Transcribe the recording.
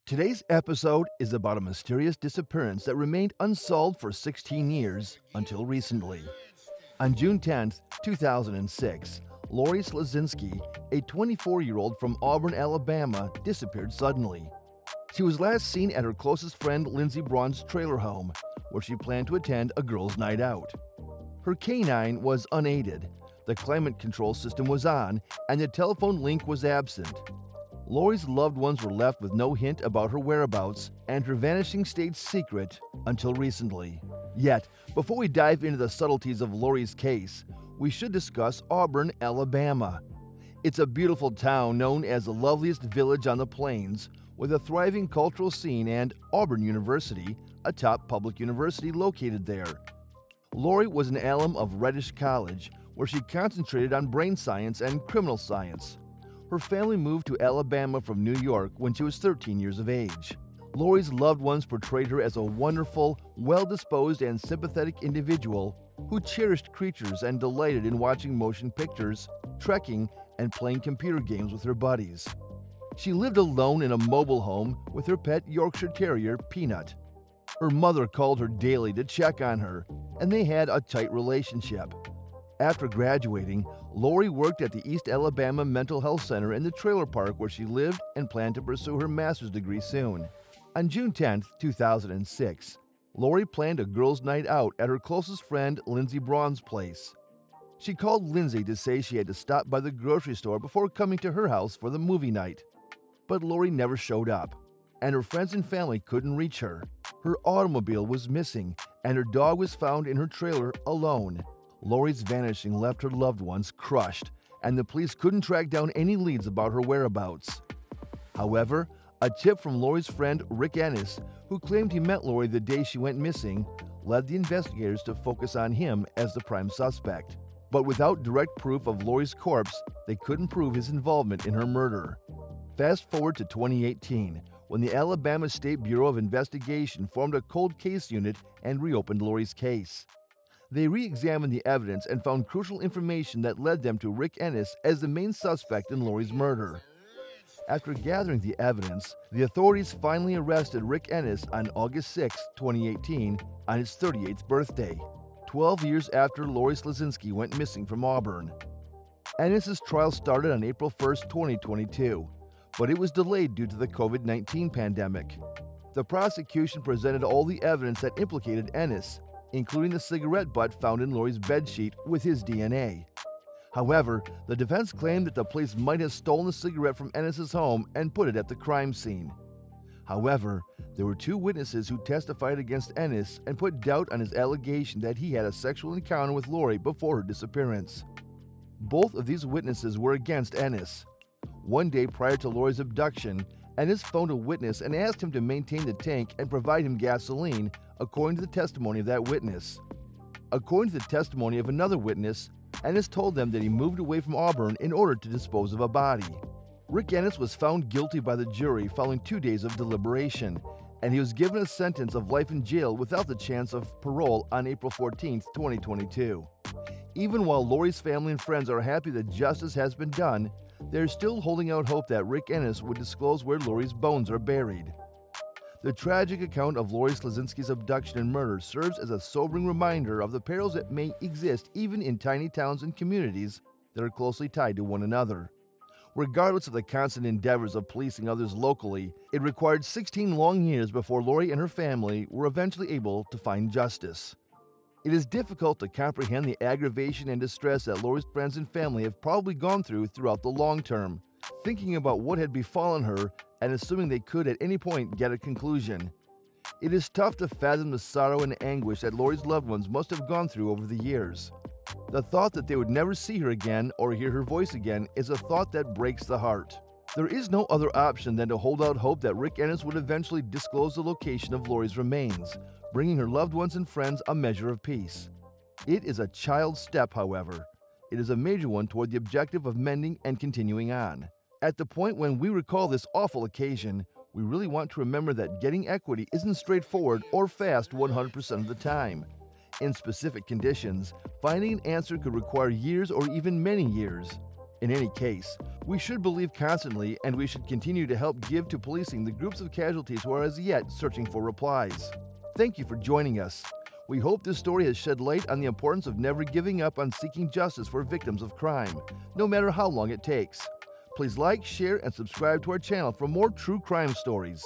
Today's episode is about a mysterious disappearance that remained unsolved for 16 years until recently. On June 10, 2006, Lori Slosinski, a 24-year-old from Auburn, Alabama, disappeared suddenly. She was last seen at her closest friend Lindsey Braun's trailer home, where she planned to attend a girls' night out. Her canine was unaided, the climate control system was on, and the telephone link was absent. Lori's loved ones were left with no hint about her whereabouts, and her vanishing stayed secret until recently. Yet, before we dive into the subtleties of Lori's case, we should discuss Auburn, Alabama. It's a beautiful town known as the loveliest village on the plains, with a thriving cultural scene and Auburn University, a top public university located there. Lori was an alum of Reddish College, where she concentrated on brain science and criminal science. Her family moved to Alabama from New York when she was 13 years of age. Lori's loved ones portrayed her as a wonderful, well-disposed, and sympathetic individual who cherished creatures and delighted in watching motion pictures, trekking, and playing computer games with her buddies. She lived alone in a mobile home with her pet Yorkshire Terrier, Peanut. Her mother called her daily to check on her, and they had a tight relationship. After graduating, Lori worked at the East Alabama Mental Health Center in the trailer park where she lived and planned to pursue her master's degree soon. On June 10, 2006, Lori planned a girls' night out at her closest friend Lindsey Braun's place. She called Lindsey to say she had to stop by the grocery store before coming to her house for the movie night. But Lori never showed up, and her friends and family couldn't reach her. Her automobile was missing, and her dog was found in her trailer alone. Lori's vanishing left her loved ones crushed, and the police couldn't track down any leads about her whereabouts. However, a tip from Lori's friend Rick Ennis, who claimed he met Lori the day she went missing, led the investigators to focus on him as the prime suspect. But without direct proof of Lori's corpse, they couldn't prove his involvement in her murder. Fast forward to 2018, when the Alabama State Bureau of Investigation formed a cold case unit and reopened Lori's case. They re-examined the evidence and found crucial information that led them to Rick Ennis as the main suspect in Lori's murder. After gathering the evidence, the authorities finally arrested Rick Ennis on August 6, 2018, on his 38th birthday, 12 years after Lori Slosinski went missing from Auburn. Ennis's trial started on April 1, 2022, but it was delayed due to the COVID-19 pandemic. The prosecution presented all the evidence that implicated Ennis, including the cigarette butt found in Lori's bedsheet with his DNA. However, the defense claimed that the police might have stolen the cigarette from Ennis's home and put it at the crime scene. However, there were two witnesses who testified against Ennis and put doubt on his allegation that he had a sexual encounter with Lori before her disappearance. Both of these witnesses were against Ennis. One day prior to Lori's abduction, Ennis phoned a witness and asked him to maintain the tank and provide him gasoline, according to the testimony of that witness. According to the testimony of another witness, Ennis told them that he moved away from Auburn in order to dispose of a body. Rick Ennis was found guilty by the jury following 2 days of deliberation, and he was given a sentence of life in jail without the chance of parole on April 14, 2022. Even while Lori's family and friends are happy that justice has been done, they're still holding out hope that Rick Ennis would disclose where Lori's bones are buried. The tragic account of Lori Slosinski's abduction and murder serves as a sobering reminder of the perils that may exist even in tiny towns and communities that are closely tied to one another. Regardless of the constant endeavors of policing others locally, it required 16 long years before Lori and her family were eventually able to find justice. It is difficult to comprehend the aggravation and distress that Lori's friends and family have probably gone through throughout the long term, thinking about what had befallen her and assuming they could at any point get a conclusion. It is tough to fathom the sorrow and anguish that Lori's loved ones must have gone through over the years. The thought that they would never see her again or hear her voice again is a thought that breaks the heart. There is no other option than to hold out hope that Rick Ennis would eventually disclose the location of Lori's remains, bringing her loved ones and friends a measure of peace. It is a child's step, however. It is a major one toward the objective of mending and continuing on. At the point when we recall this awful occasion, we really want to remember that getting equity isn't straightforward or fast 100% of the time. In specific conditions, finding an answer could require years or even many years. In any case, we should believe constantly, and we should continue to help give to policing the groups of casualties who are as yet searching for replies. Thank you for joining us. We hope this story has shed light on the importance of never giving up on seeking justice for victims of crime, no matter how long it takes. Please like, share, and subscribe to our channel for more true crime stories.